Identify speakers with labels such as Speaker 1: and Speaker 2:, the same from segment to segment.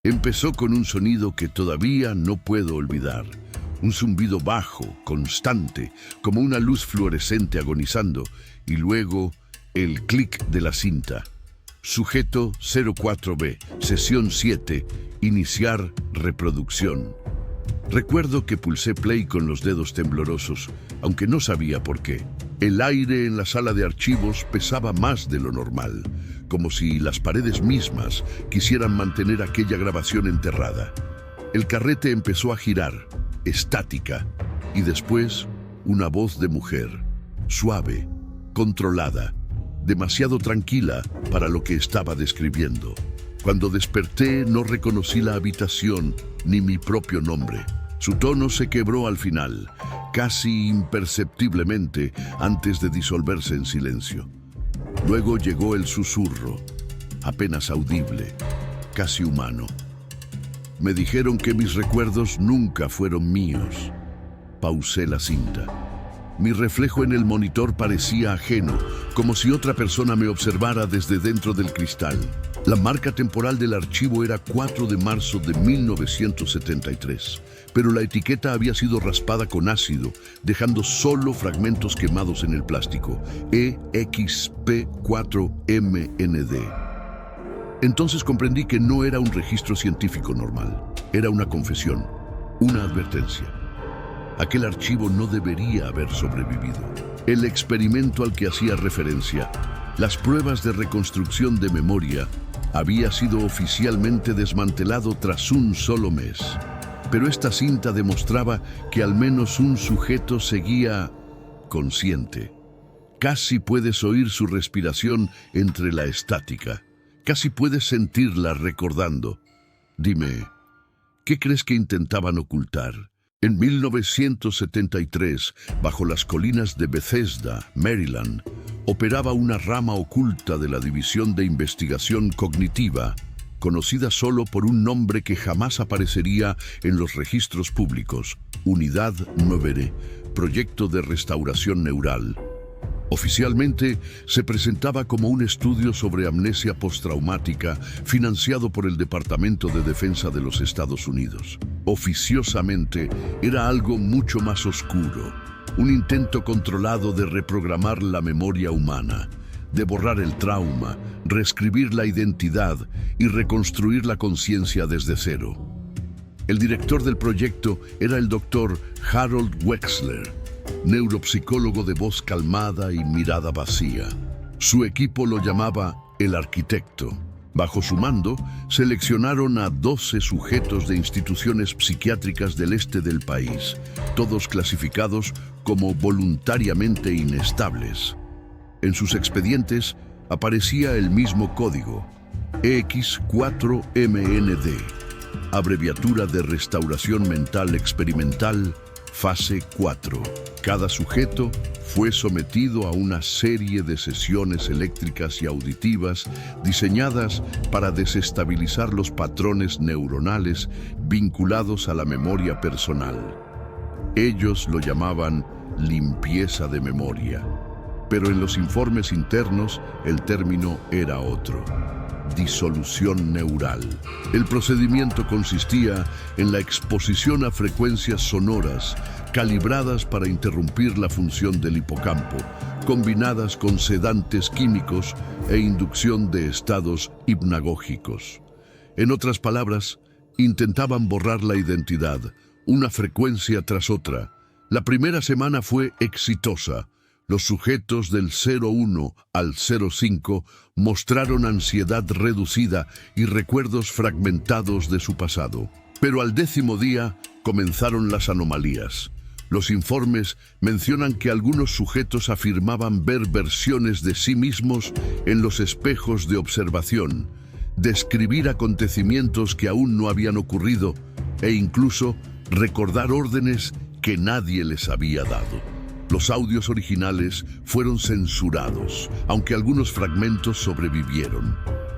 Speaker 1: Empezó con un sonido que todavía no puedo olvidar. Un zumbido bajo, constante, como una luz fluorescente agonizando, y luego el clic de la cinta. Sujeto 04B, sesión 7, iniciar reproducción. Recuerdo que pulsé play con los dedos temblorosos, aunque no sabía por qué. El aire en la sala de archivos pesaba más de lo normal, como si las paredes mismas quisieran mantener aquella grabación enterrada. El carrete empezó a girar, estática, y después una voz de mujer, suave, controlada, demasiado tranquila para lo que estaba describiendo. Cuando desperté no reconocí la habitación ni mi propio nombre. Su tono se quebró al final, casi imperceptiblemente antes de disolverse en silencio. Luego llegó el susurro, apenas audible, casi humano. Me dijeron que mis recuerdos nunca fueron míos. Pausé la cinta. Mi reflejo en el monitor parecía ajeno, como si otra persona me observara desde dentro del cristal. La marca temporal del archivo era 4 de marzo de 1973, pero la etiqueta había sido raspada con ácido, dejando solo fragmentos quemados en el plástico, EXP4MND. Entonces comprendí que no era un registro científico normal, era una confesión, una advertencia. Aquel archivo no debería haber sobrevivido. El experimento al que hacía referencia, las pruebas de reconstrucción de memoria, había sido oficialmente desmantelado tras un solo mes. Pero esta cinta demostraba que al menos un sujeto seguía consciente. Casi puedes oír su respiración entre la estática. Casi puedes sentirla recordando. Dime, ¿qué crees que intentaban ocultar? En 1973, bajo las colinas de Bethesda, Maryland, operaba una rama oculta de la División de Investigación Cognitiva, conocida solo por un nombre que jamás aparecería en los registros públicos, Unidad 9, Proyecto de Restauración Neural. Oficialmente, se presentaba como un estudio sobre amnesia postraumática financiado por el Departamento de Defensa de los Estados Unidos. Oficiosamente, era algo mucho más oscuro, un intento controlado de reprogramar la memoria humana, de borrar el trauma, reescribir la identidad y reconstruir la conciencia desde cero. El director del proyecto era el Dr. Harold Wexler, neuropsicólogo de voz calmada y mirada vacía. Su equipo lo llamaba el arquitecto. Bajo su mando, seleccionaron a 12 sujetos de instituciones psiquiátricas del este del país, todos clasificados como voluntariamente inestables. En sus expedientes aparecía el mismo código, EX4MND, abreviatura de Restauración Mental Experimental, Fase 4. Cada sujeto fue sometido a una serie de sesiones eléctricas y auditivas diseñadas para desestabilizar los patrones neuronales vinculados a la memoria personal. Ellos lo llamaban limpieza de memoria, pero en los informes internos el término era otro: disolución neural. El procedimiento consistía en la exposición a frecuencias sonoras calibradas para interrumpir la función del hipocampo, combinadas con sedantes químicos e inducción de estados hipnagógicos. En otras palabras, intentaban borrar la identidad, una frecuencia tras otra. La primera semana fue exitosa. Los sujetos del 01 al 05 mostraron ansiedad reducida y recuerdos fragmentados de su pasado. Pero al 10º día comenzaron las anomalías. Los informes mencionan que algunos sujetos afirmaban ver versiones de sí mismos en los espejos de observación, describir acontecimientos que aún no habían ocurrido e incluso recordar órdenes que nadie les había dado. Los audios originales fueron censurados, aunque algunos fragmentos sobrevivieron.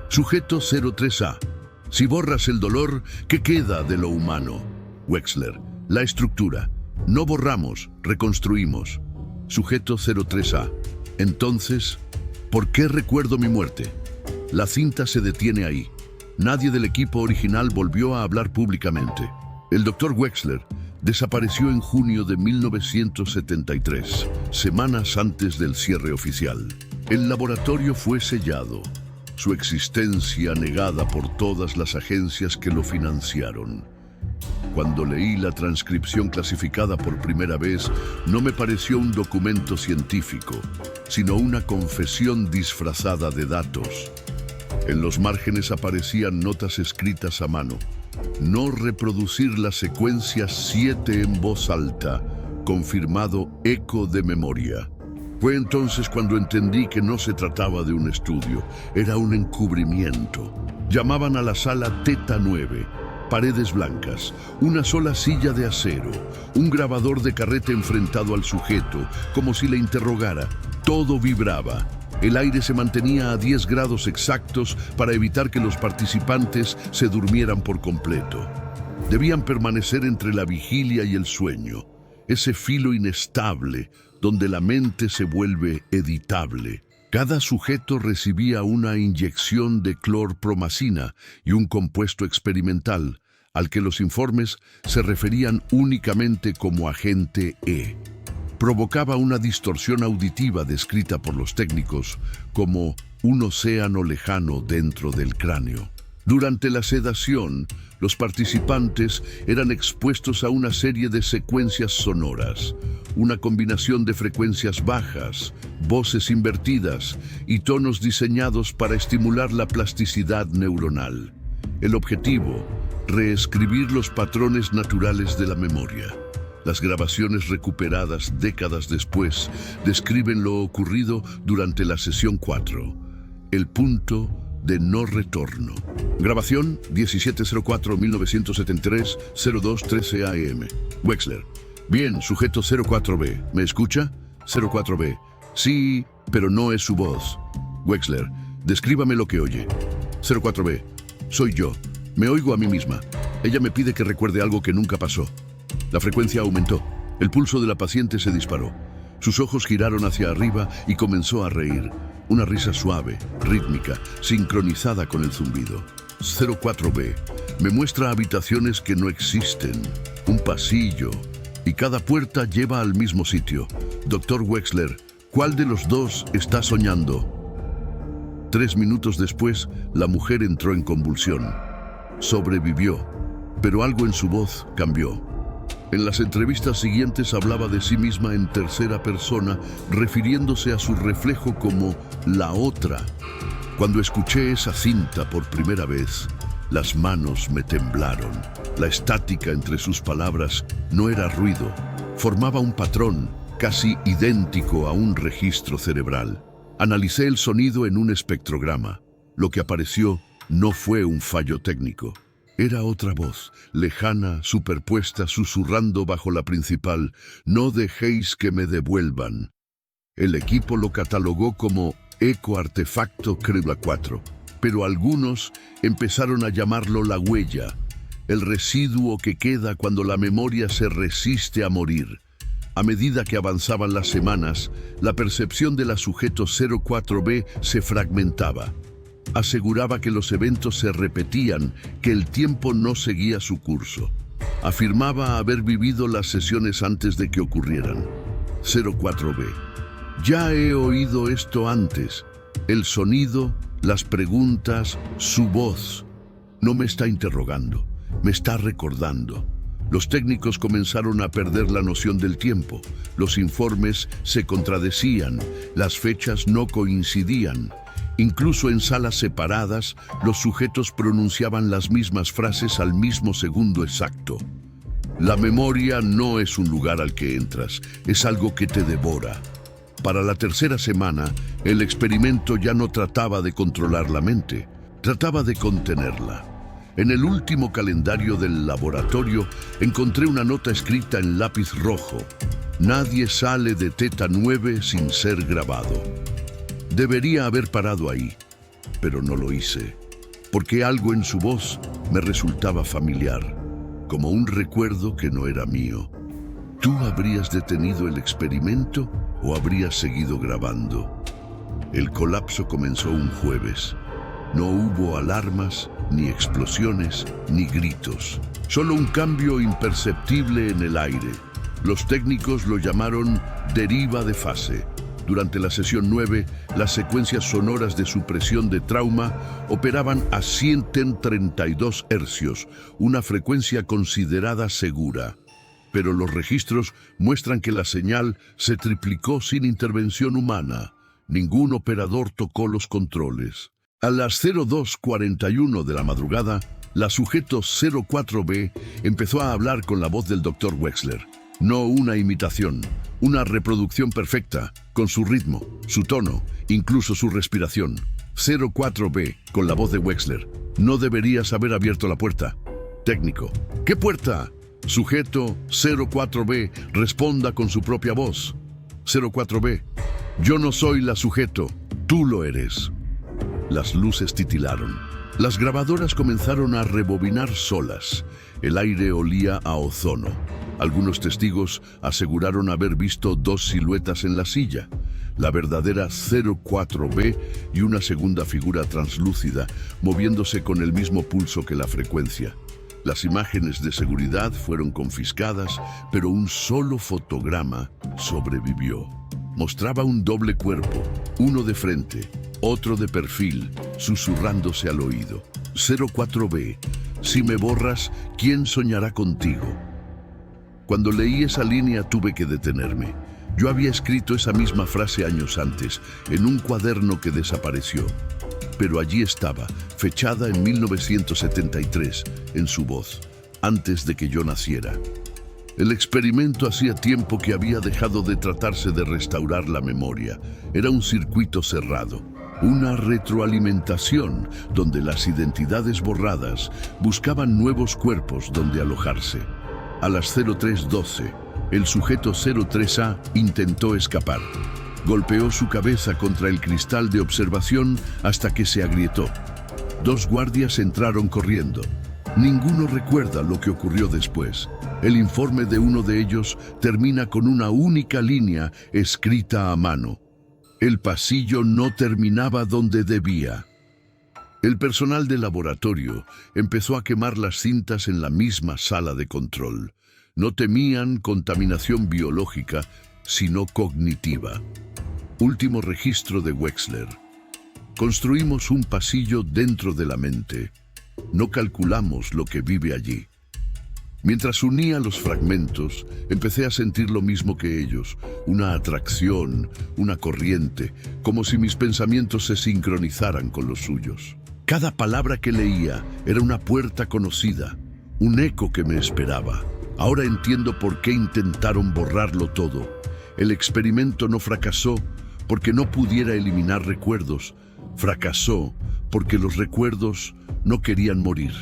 Speaker 1: Sujeto 03A. Si borras el dolor, ¿qué queda de lo humano? Wexler. La estructura. No borramos, reconstruimos. Sujeto 03A. Entonces, ¿por qué recuerdo mi muerte? La cinta se detiene ahí. Nadie del equipo original volvió a hablar públicamente. El Dr. Wexler desapareció en junio de 1973, semanas antes del cierre oficial. El laboratorio fue sellado, su existencia negada por todas las agencias que lo financiaron. Cuando leí la transcripción clasificada por primera vez, no me pareció un documento científico, sino una confesión disfrazada de datos. En los márgenes aparecían notas escritas a mano. No reproducir la secuencia 7 en voz alta, confirmado eco de memoria. Fue entonces cuando entendí que no se trataba de un estudio, era un encubrimiento. Llamaban a la sala Teta 9, paredes blancas, una sola silla de acero, un grabador de carrete enfrentado al sujeto, como si le interrogara. Todo vibraba. El aire se mantenía a 10 grados exactos para evitar que los participantes se durmieran por completo. Debían permanecer entre la vigilia y el sueño, ese filo inestable donde la mente se vuelve editable. Cada sujeto recibía una inyección de clorpromacina y un compuesto experimental, al que los informes se referían únicamente como agente E. Provocaba una distorsión auditiva descrita por los técnicos como un océano lejano dentro del cráneo. Durante la sedación, los participantes eran expuestos a una serie de secuencias sonoras, una combinación de frecuencias bajas, voces invertidas y tonos diseñados para estimular la plasticidad neuronal. El objetivo, reescribir los patrones naturales de la memoria. Las grabaciones recuperadas décadas después describen lo ocurrido durante la sesión 4, el punto de no retorno. Grabación 1704-1973, 02:13 AM. Wexler. Bien, sujeto 04B. ¿Me escucha? 04B. Sí, pero no es su voz. Wexler. Descríbame lo que oye. 04B. Soy yo. Me oigo a mí misma. Ella me pide que recuerde algo que nunca pasó. La frecuencia aumentó. El pulso de la paciente se disparó. Sus ojos giraron hacia arriba y comenzó a reír. Una risa suave, rítmica, sincronizada con el zumbido. 04B. Me muestra habitaciones que no existen. Un pasillo. Y cada puerta lleva al mismo sitio. Dr. Wexler, ¿cuál de los dos está soñando? 3 minutos después, la mujer entró en convulsión. Sobrevivió, pero algo en su voz cambió. En las entrevistas siguientes hablaba de sí misma en tercera persona, refiriéndose a su reflejo como la otra. Cuando escuché esa cinta por primera vez, las manos me temblaron. La estática entre sus palabras no era ruido, formaba un patrón casi idéntico a un registro cerebral. Analicé el sonido en un espectrograma. Lo que apareció no fue un fallo técnico. Era otra voz, lejana, superpuesta, susurrando bajo la principal. No dejéis que me devuelvan. El equipo lo catalogó como eco artefacto Cribla 4, pero algunos empezaron a llamarlo la huella, el residuo que queda cuando la memoria se resiste a morir. A medida que avanzaban las semanas, la percepción de la sujeto 04B se fragmentaba. Aseguraba que los eventos se repetían, que el tiempo no seguía su curso. Afirmaba haber vivido las sesiones antes de que ocurrieran. 04B. Ya he oído esto antes. El sonido, las preguntas, su voz. No me está interrogando, me está recordando. Los técnicos comenzaron a perder la noción del tiempo. Los informes se contradecían, las fechas no coincidían. Incluso en salas separadas, los sujetos pronunciaban las mismas frases al mismo segundo exacto. La memoria no es un lugar al que entras, es algo que te devora. Para la tercera semana, el experimento ya no trataba de controlar la mente, trataba de contenerla. En el último calendario del laboratorio, encontré una nota escrita en lápiz rojo. Nadie sale de Teta 9 sin ser grabado. Debería haber parado ahí, pero no lo hice, porque algo en su voz me resultaba familiar, como un recuerdo que no era mío. ¿Tú habrías detenido el experimento o habrías seguido grabando? El colapso comenzó un jueves. No hubo alarmas, ni explosiones, ni gritos. Solo un cambio imperceptible en el aire. Los técnicos lo llamaron deriva de fase. Durante la sesión 9, las secuencias sonoras de supresión de trauma operaban a 132 hercios, una frecuencia considerada segura. Pero los registros muestran que la señal se triplicó sin intervención humana. Ningún operador tocó los controles. A las 02:41 de la madrugada, la sujeto 04B empezó a hablar con la voz del Dr. Wexler. No una imitación, una reproducción perfecta, con su ritmo, su tono, incluso su respiración. 04B, con la voz de Wexler. No deberías haber abierto la puerta. Técnico. ¿Qué puerta? Sujeto 04B, responda con su propia voz. 04B. Yo no soy la sujeto, tú lo eres. Las luces titilaron. Las grabadoras comenzaron a rebobinar solas. El aire olía a ozono. Algunos testigos aseguraron haber visto dos siluetas en la silla, la verdadera 04B y una segunda figura translúcida, moviéndose con el mismo pulso que la frecuencia. Las imágenes de seguridad fueron confiscadas, pero un solo fotograma sobrevivió. Mostraba un doble cuerpo, uno de frente, otro de perfil, susurrándose al oído. 04B, si me borras, ¿quién soñará contigo? Cuando leí esa línea tuve que detenerme. Yo había escrito esa misma frase años antes, en un cuaderno que desapareció. Pero allí estaba, fechada en 1973, en su voz, antes de que yo naciera. El experimento hacía tiempo que había dejado de tratarse de restaurar la memoria. Era un circuito cerrado, una retroalimentación donde las identidades borradas buscaban nuevos cuerpos donde alojarse. A las 03:12, el sujeto 03A intentó escapar. Golpeó su cabeza contra el cristal de observación hasta que se agrietó. Dos guardias entraron corriendo. Ninguno recuerda lo que ocurrió después. El informe de uno de ellos termina con una única línea escrita a mano. El pasillo no terminaba donde debía. El personal del laboratorio empezó a quemar las cintas en la misma sala de control. No temían contaminación biológica, sino cognitiva. Último registro de Wexler. Construimos un pasillo dentro de la mente. No calculamos lo que vive allí. Mientras unía los fragmentos, empecé a sentir lo mismo que ellos, una atracción, una corriente, como si mis pensamientos se sincronizaran con los suyos. Cada palabra que leía era una puerta conocida, un eco que me esperaba. Ahora entiendo por qué intentaron borrarlo todo. El experimento no fracasó porque no pudiera eliminar recuerdos. Fracasó porque los recuerdos no querían morir.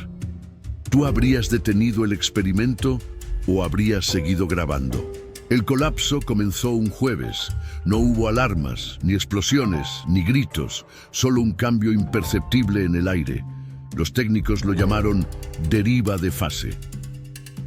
Speaker 1: ¿Tú habrías detenido el experimento o habrías seguido grabando? El colapso comenzó un jueves. No hubo alarmas, ni explosiones, ni gritos, solo un cambio imperceptible en el aire. Los técnicos lo llamaron deriva de fase.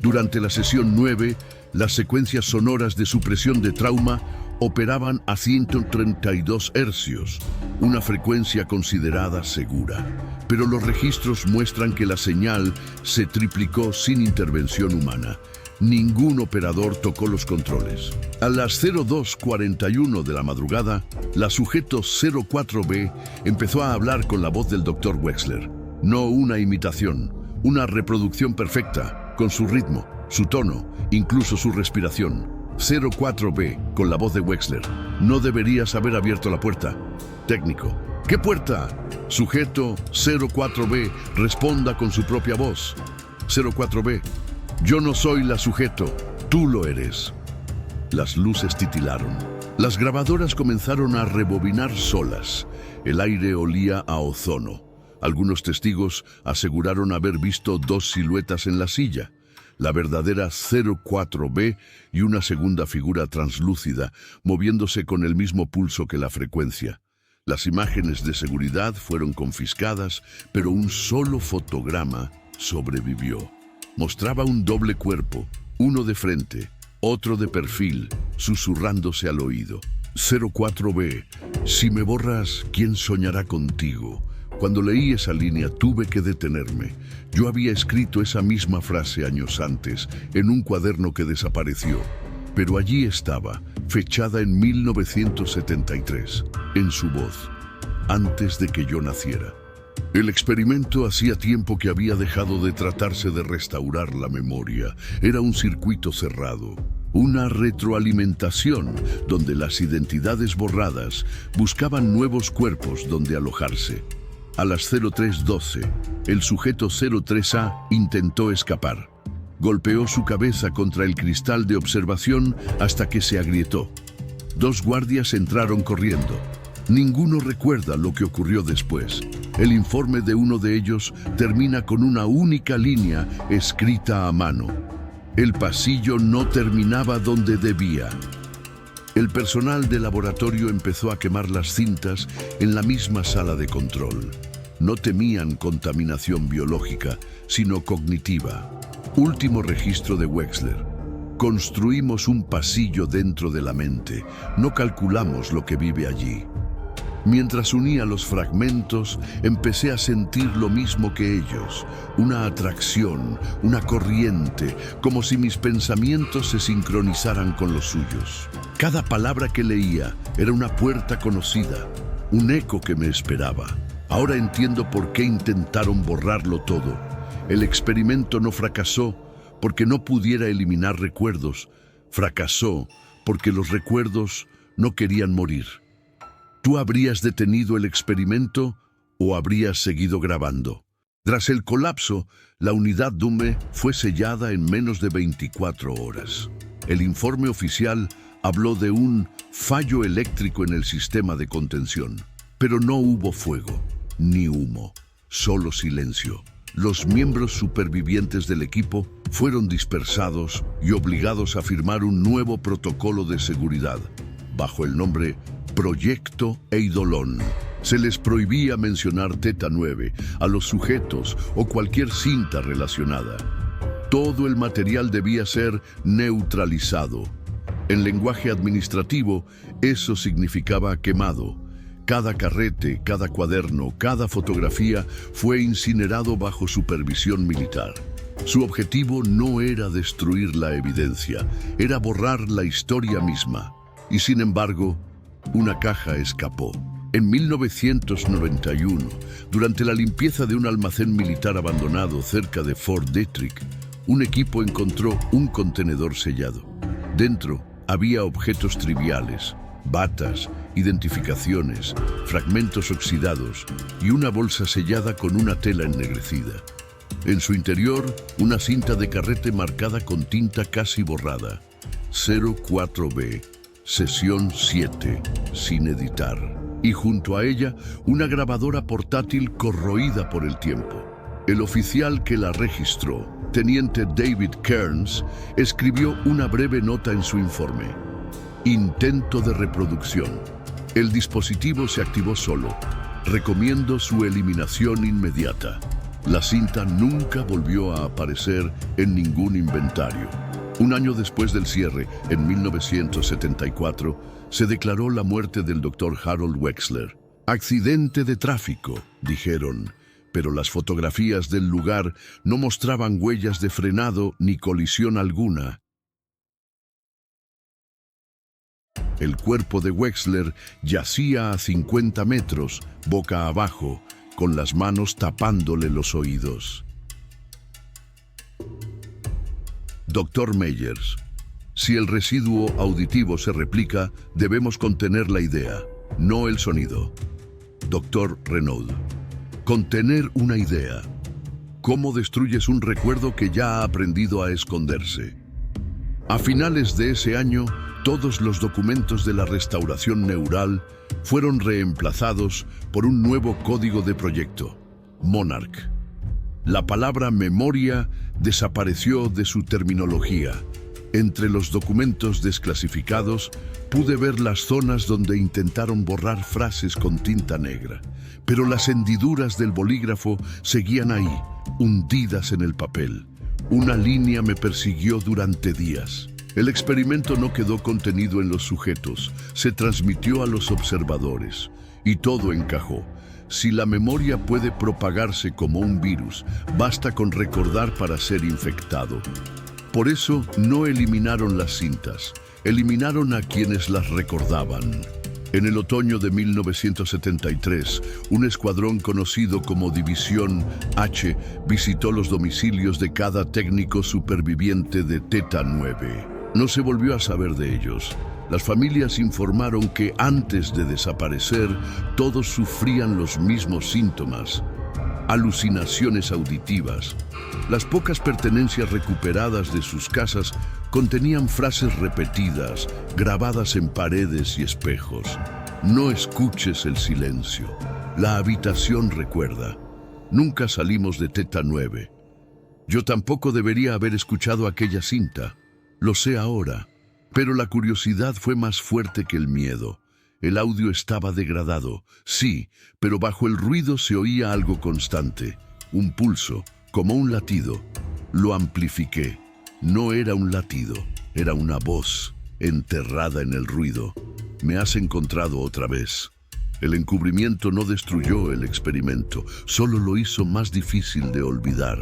Speaker 1: Durante la sesión 9, las secuencias sonoras de supresión de trauma operaban a 132 hercios, una frecuencia considerada segura. Pero los registros muestran que la señal se triplicó sin intervención humana. Ningún operador tocó los controles. A las 02:41 de la madrugada, la sujeto 04B empezó a hablar con la voz del Dr. Wexler. No una imitación, una reproducción perfecta, con su ritmo, su tono, incluso su respiración. 04B, con la voz de Wexler. No deberías haber abierto la puerta. Técnico. ¿Qué puerta? Sujeto 04B, responda con su propia voz. 04B. Yo no soy la sujeto, tú lo eres. Las luces titilaron. Las grabadoras comenzaron a rebobinar solas. El aire olía a ozono. Algunos testigos aseguraron haber visto dos siluetas en la silla, la verdadera 04B y una segunda figura translúcida, moviéndose con el mismo pulso que la frecuencia. Las imágenes de seguridad fueron confiscadas, pero un solo fotograma sobrevivió. Mostraba un doble cuerpo, uno de frente, otro de perfil, susurrándose al oído. 04B, si me borras, ¿quién soñará contigo? Cuando leí esa línea tuve que detenerme. Yo había escrito esa misma frase años antes en un cuaderno que desapareció, pero allí estaba, fechada en 1973, en su voz, antes de que yo naciera. El experimento hacía tiempo que había dejado de tratarse de restaurar la memoria. Era un circuito cerrado, una retroalimentación donde las identidades borradas buscaban nuevos cuerpos donde alojarse. A las 03:12, el sujeto 03A intentó escapar. Golpeó su cabeza contra el cristal de observación hasta que se agrietó. 2 guardias entraron corriendo. Ninguno recuerda lo que ocurrió después. El informe de uno de ellos termina con una única línea escrita a mano. El pasillo no terminaba donde debía. El personal de laboratorio empezó a quemar las cintas en la misma sala de control. No temían contaminación biológica, sino cognitiva. Último registro de Wexler. Construimos un pasillo dentro de la mente. No calculamos lo que vive allí. Mientras unía los fragmentos, empecé a sentir lo mismo que ellos, una atracción, una corriente, como si mis pensamientos se sincronizaran con los suyos. Cada palabra que leía era una puerta conocida, un eco que me esperaba. Ahora entiendo por qué intentaron borrarlo todo. El experimento no fracasó porque no pudiera eliminar recuerdos, fracasó porque los recuerdos no querían morir. ¿Tú habrías detenido el experimento o habrías seguido grabando? Tras el colapso, la unidad Dome fue sellada en menos de 24 horas. El informe oficial habló de un fallo eléctrico en el sistema de contención, pero no hubo fuego, ni humo, solo silencio. Los miembros supervivientes del equipo fueron dispersados y obligados a firmar un nuevo protocolo de seguridad, bajo el nombre Proyecto Eidolon. Se les prohibía mencionar Theta 9 a los sujetos o cualquier cinta relacionada. Todo el material debía ser neutralizado. En lenguaje administrativo, eso significaba quemado. Cada carrete, cada cuaderno, cada fotografía fue incinerado bajo supervisión militar. Su objetivo no era destruir la evidencia, era borrar la historia misma. Y sin embargo, una caja escapó. En 1991, durante la limpieza de un almacén militar abandonado cerca de Fort Detrick, un equipo encontró un contenedor sellado. Dentro había objetos triviales, batas, identificaciones, fragmentos oxidados y una bolsa sellada con una tela ennegrecida. En su interior, una cinta de carrete marcada con tinta casi borrada. 04B. Sesión 7, sin editar. Y junto a ella, una grabadora portátil corroída por el tiempo. El oficial que la registró, teniente David Kearns, escribió una breve nota en su informe. Intento de reproducción. El dispositivo se activó solo. Recomiendo su eliminación inmediata. La cinta nunca volvió a aparecer en ningún inventario. Un año después del cierre, en 1974, se declaró la muerte del Dr. Harold Wexler. Accidente de tráfico, dijeron, pero las fotografías del lugar no mostraban huellas de frenado ni colisión alguna. El cuerpo de Wexler yacía a 50 metros, boca abajo, con las manos tapándole los oídos. Dr. Meyers, si el residuo auditivo se replica, debemos contener la idea, no el sonido. Dr. Renaud, contener una idea. ¿Cómo destruyes un recuerdo que ya ha aprendido a esconderse? A finales de ese año, todos los documentos de la restauración neural fueron reemplazados por un nuevo código de proyecto, Monarch. La palabra memoria desapareció de su terminología. Entre los documentos desclasificados pude ver las zonas donde intentaron borrar frases con tinta negra, pero las hendiduras del bolígrafo seguían ahí, hundidas en el papel. Una línea me persiguió durante días. El experimento no quedó contenido en los sujetos, se transmitió a los observadores y todo encajó. Si la memoria puede propagarse como un virus, basta con recordar para ser infectado. Por eso no eliminaron las cintas, eliminaron a quienes las recordaban. En el otoño de 1973, un escuadrón conocido como División H visitó los domicilios de cada técnico superviviente de Theta 9. No se volvió a saber de ellos. Las familias informaron que antes de desaparecer, todos sufrían los mismos síntomas: alucinaciones auditivas. Las pocas pertenencias recuperadas de sus casas contenían frases repetidas, grabadas en paredes y espejos. No escuches el silencio. La habitación recuerda. Nunca salimos de Theta 9. Yo tampoco debería haber escuchado aquella cinta. Lo sé ahora. Pero la curiosidad fue más fuerte que el miedo. El audio estaba degradado, sí, pero bajo el ruido se oía algo constante. Un pulso, como un latido. Lo amplifiqué. No era un latido, era una voz enterrada en el ruido. Me has encontrado otra vez. El encubrimiento no destruyó el experimento, solo lo hizo más difícil de olvidar.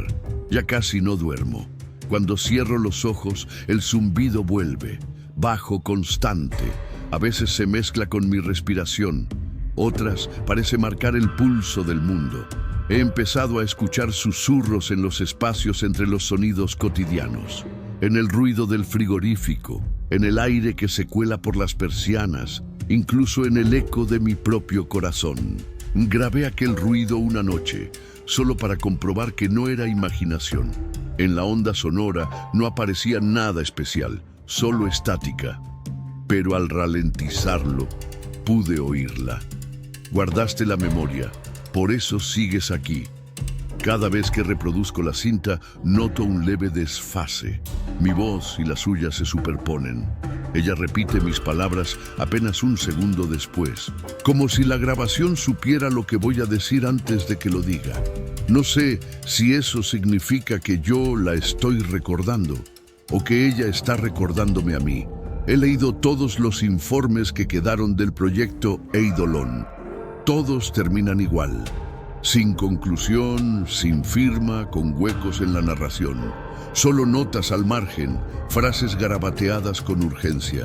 Speaker 1: Ya casi no duermo. Cuando cierro los ojos, el zumbido vuelve, bajo, constante. A veces se mezcla con mi respiración, otras parece marcar el pulso del mundo. He empezado a escuchar susurros en los espacios entre los sonidos cotidianos, en el ruido del frigorífico, en el aire que se cuela por las persianas, incluso en el eco de mi propio corazón. Grabé aquel ruido una noche, solo para comprobar que no era imaginación. En la onda sonora no aparecía nada especial, solo estática. Pero al ralentizarlo, pude oírla. Guardaste la memoria, por eso sigues aquí. Cada vez que reproduzco la cinta, noto un leve desfase. Mi voz y la suya se superponen. Ella repite mis palabras apenas un segundo después, como si la grabación supiera lo que voy a decir antes de que lo diga. No sé si eso significa que yo la estoy recordando o que ella está recordándome a mí. He leído todos los informes que quedaron del proyecto Eidolon. Todos terminan igual, sin conclusión, sin firma, con huecos en la narración. Solo notas al margen, frases garabateadas con urgencia.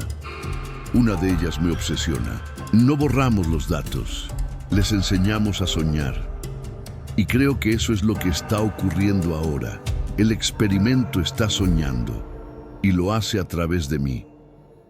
Speaker 1: Una de ellas me obsesiona. No borramos los datos, les enseñamos a soñar. Y creo que eso es lo que está ocurriendo ahora. El experimento está soñando, y lo hace a través de mí.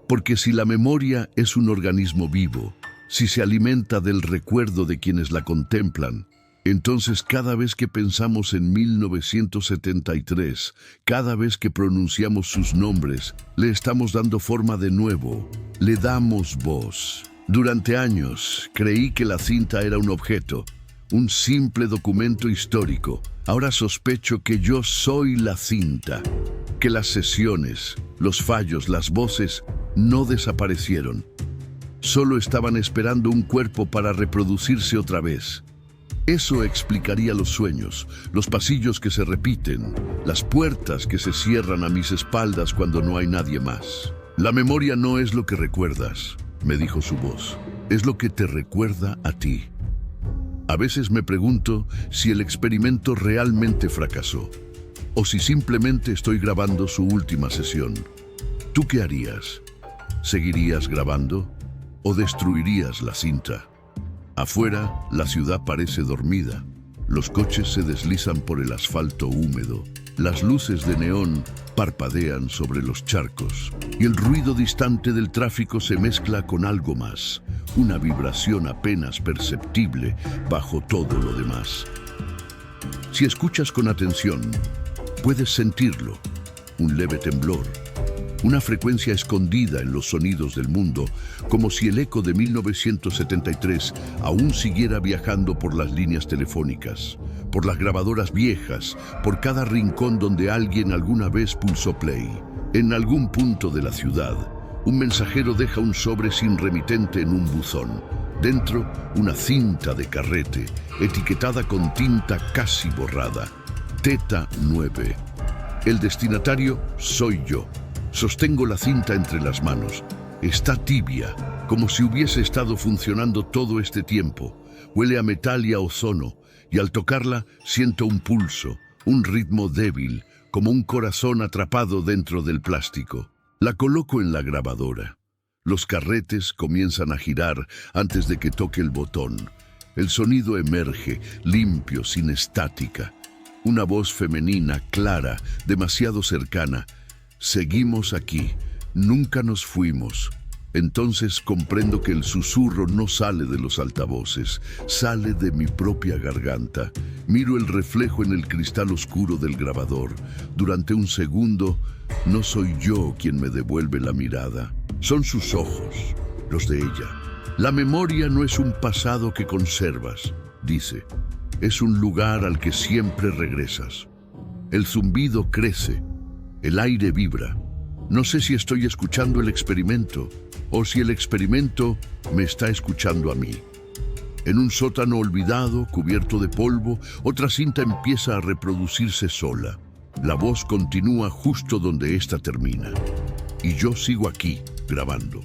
Speaker 1: Porque si la memoria es un organismo vivo, si se alimenta del recuerdo de quienes la contemplan, entonces cada vez que pensamos en 1973, cada vez que pronunciamos sus nombres, le estamos dando forma de nuevo, le damos voz. Durante años creí que la cinta era un objeto, un simple documento histórico. Ahora sospecho que yo soy la cinta, que las sesiones, los fallos, las voces no desaparecieron. Solo estaban esperando un cuerpo para reproducirse otra vez. Eso explicaría los sueños, los pasillos que se repiten, las puertas que se cierran a mis espaldas cuando no hay nadie más. La memoria no es lo que recuerdas, me dijo su voz, es lo que te recuerda a ti. A veces me pregunto si el experimento realmente fracasó, o si simplemente estoy grabando su última sesión. ¿Tú qué harías? ¿Seguirías grabando o destruirías la cinta? Afuera, la ciudad parece dormida. Los coches se deslizan por el asfalto húmedo. Las luces de neón parpadean sobre los charcos. Y el ruido distante del tráfico se mezcla con algo más. Una vibración apenas perceptible bajo todo lo demás. Si escuchas con atención, puedes sentirlo. Un leve temblor. Una frecuencia escondida en los sonidos del mundo, como si el eco de 1973 aún siguiera viajando por las líneas telefónicas, por las grabadoras viejas, por cada rincón donde alguien alguna vez pulsó play. En algún punto de la ciudad, un mensajero deja un sobre sin remitente en un buzón. Dentro, una cinta de carrete, etiquetada con tinta casi borrada. Theta 9. El destinatario soy yo. Sostengo la cinta entre las manos. Está tibia, como si hubiese estado funcionando todo este tiempo. Huele a metal y a ozono, y al tocarla siento un pulso, un ritmo débil, como un corazón atrapado dentro del plástico. La coloco en la grabadora. Los carretes comienzan a girar antes de que toque el botón. El sonido emerge, limpio, sin estática. Una voz femenina, clara, demasiado cercana. Seguimos aquí, nunca nos fuimos. Entonces comprendo que el susurro no sale de los altavoces, sale de mi propia garganta. Miro el reflejo en el cristal oscuro del grabador. Durante un segundo, no soy yo quien me devuelve la mirada. Son sus ojos, los de ella. La memoria no es un pasado que conservas, dice. Es un lugar al que siempre regresas. El zumbido crece, el aire vibra. No sé si estoy escuchando el experimento o si el experimento me está escuchando a mí. En un sótano olvidado, cubierto de polvo, otra cinta empieza a reproducirse sola. La voz continúa justo donde ésta termina. Y yo sigo aquí, grabando.